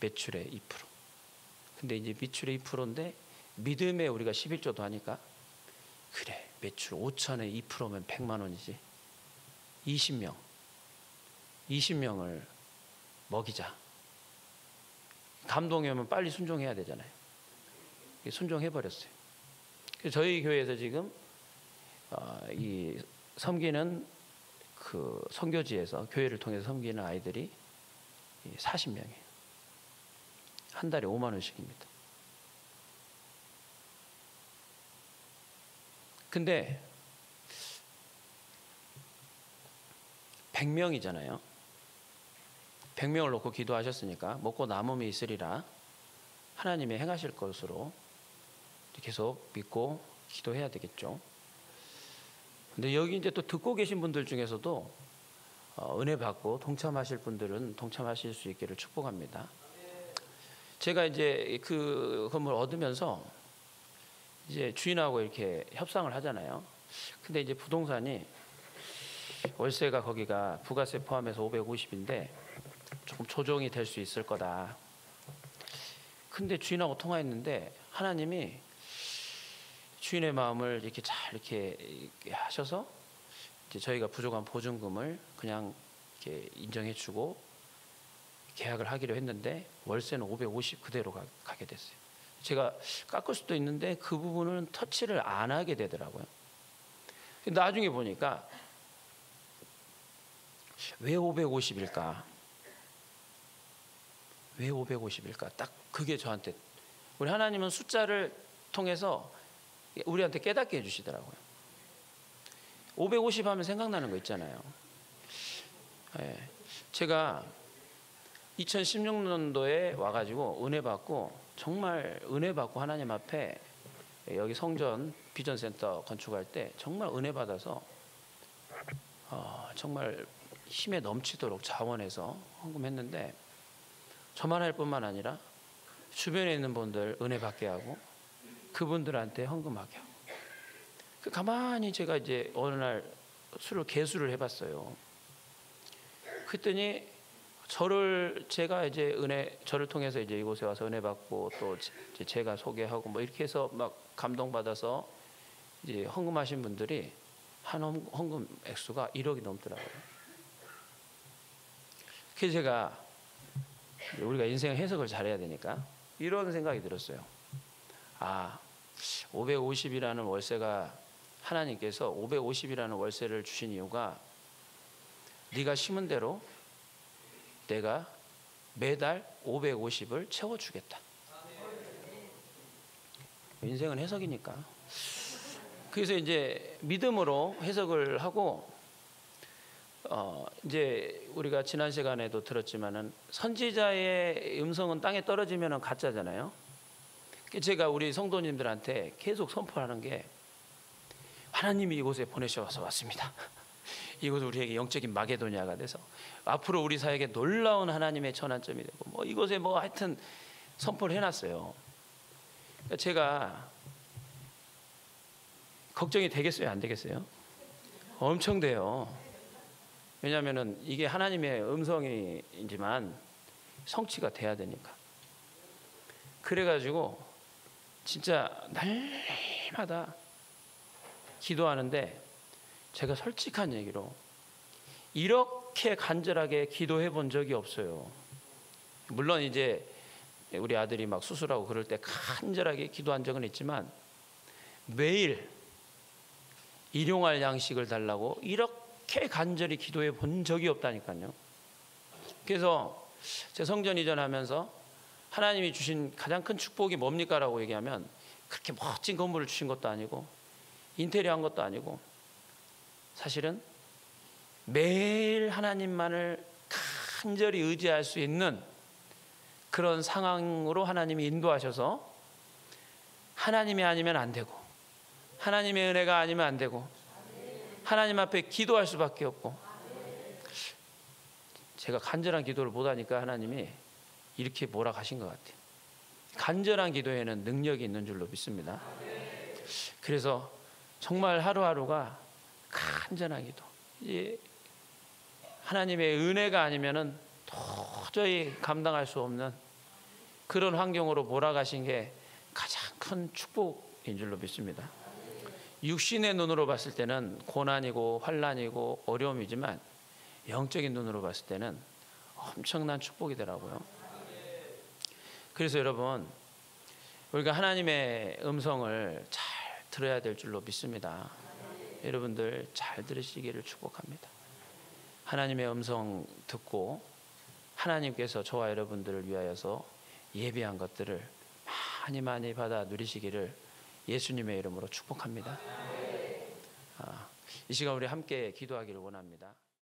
매출의 2%. 근데 이제 매출의 2%인데 믿음에 우리가 11조도 하니까 그래 매출 5천에 2%면 100만 원이지. 20명을 먹이자. 감동이 오면 빨리 순종해야 되잖아요. 순종해버렸어요. 그래서 저희 교회에서 지금 이 섬기는 그 선교지에서 교회를 통해서 섬기는 아이들이 40명이에요. 한 달에 5만 원씩입니다. 근데 100명이잖아요. 100명을 놓고 기도하셨으니까 먹고 남음이 있으리라 하나님이 행하실 것으로 계속 믿고 기도해야 되겠죠. 근데 여기 이제 또 듣고 계신 분들 중에서도 은혜 받고 동참하실 분들은 동참하실 수 있기를 축복합니다. 제가 이제 그 건물 얻으면서 이제 주인하고 이렇게 협상을 하잖아요. 근데 이제 부동산이 월세가 거기가 부가세 포함해서 550인데 조금 조정이 될 수 있을 거다. 근데 주인하고 통화했는데 하나님이 주인의 마음을 이렇게 잘 이렇게 하셔서 이제 저희가 부족한 보증금을 그냥 이렇게 인정해주고 계약을 하기로 했는데 월세는 550 그대로 가게 됐어요. 제가 깎을 수도 있는데 그 부분은 터치를 안 하게 되더라고요. 나중에 보니까 왜 550일까? 왜 550일까? 딱 그게 저한테, 우리 하나님은 숫자를 통해서 우리한테 깨닫게 해주시더라고요. 550 하면 생각나는 거 있잖아요. 예, 제가 2016년도에 와가지고 은혜 받고, 정말 은혜 받고 하나님 앞에 여기 성전 비전센터 건축할 때 정말 은혜 받아서 정말 힘에 넘치도록 자원해서 헌금했는데, 저만 할 뿐만 아니라 주변에 있는 분들 은혜 받게 하고 그분들한테 헌금하게 하고. 가만히 제가 이제 어느 날 개수를 해봤어요. 그랬더니 제가 이제 저를 통해서 이제 이곳에 와서 은혜 받고 또 제가 소개하고 뭐 이렇게 해서 막 감동받아서 이제 헌금하신 분들이 한 헌금 액수가 1억이 넘더라고요. 그래서 제가, 우리가 인생 해석을 잘해야 되니까 이런 생각이 들었어요. 550이라는 월세가, 하나님께서 550이라는 월세를 주신 이유가 네가 심은 대로 내가 매달 550을 채워주겠다. 인생은 해석이니까. 그래서 이제 믿음으로 해석을 하고, 이제 우리가 지난 시간에도 들었지만은 선지자의 음성은 땅에 떨어지면은 가짜잖아요. 제가 우리 성도님들한테 계속 선포하는 게, 하나님이 이곳에 보내셔서 왔습니다. 이곳은 우리에게 영적인 마게도냐가 돼서 앞으로 우리 사회에 놀라운 하나님의 전환점이 되고, 뭐 이곳에 뭐 하여튼 선포를 해놨어요. 제가 걱정이 되겠어요, 안 되겠어요? 엄청 돼요. 왜냐하면은 이게 하나님의 음성이지만 성취가 돼야 되니까. 그래가지고 진짜 날마다 기도하는데, 제가 솔직한 얘기로 이렇게 간절하게 기도해 본 적이 없어요. 물론 이제 우리 아들이 막 수술하고 그럴 때 간절하게 기도한 적은 있지만, 매일 일용할 양식을 달라고 이렇게 간절히 기도해 본 적이 없다니까요. 그래서 제 성전 이전하면서 하나님이 주신 가장 큰 축복이 뭡니까? 라고 얘기하면, 그렇게 멋진 건물을 주신 것도 아니고 인테리어 한 것도 아니고, 사실은 매일 하나님만을 간절히 의지할 수 있는 그런 상황으로 하나님이 인도하셔서, 하나님이 아니면 안 되고, 하나님의 은혜가 아니면 안 되고, 하나님 앞에 기도할 수밖에 없고, 제가 간절한 기도를 못하니까 하나님이 이렇게 몰아가신 것 같아요. 간절한 기도에는 능력이 있는 줄로 믿습니다. 그래서 정말 하루하루가 간절한 기도, 하나님의 은혜가 아니면은 도저히 감당할 수 없는 그런 환경으로 몰아가신 게 가장 큰 축복인 줄로 믿습니다. 육신의 눈으로 봤을 때는 고난이고 환난이고 어려움이지만, 영적인 눈으로 봤을 때는 엄청난 축복이더라고요. 그래서 여러분, 우리가 하나님의 음성을 잘 들어야 될 줄로 믿습니다. 여러분들 잘 들으시기를 축복합니다. 하나님의 음성 듣고 하나님께서 저와 여러분들을 위하여서 예비한 것들을 많이 받아 누리시기를 예수님의 이름으로 축복합니다. 이 시간 우리 함께 기도하기를 원합니다.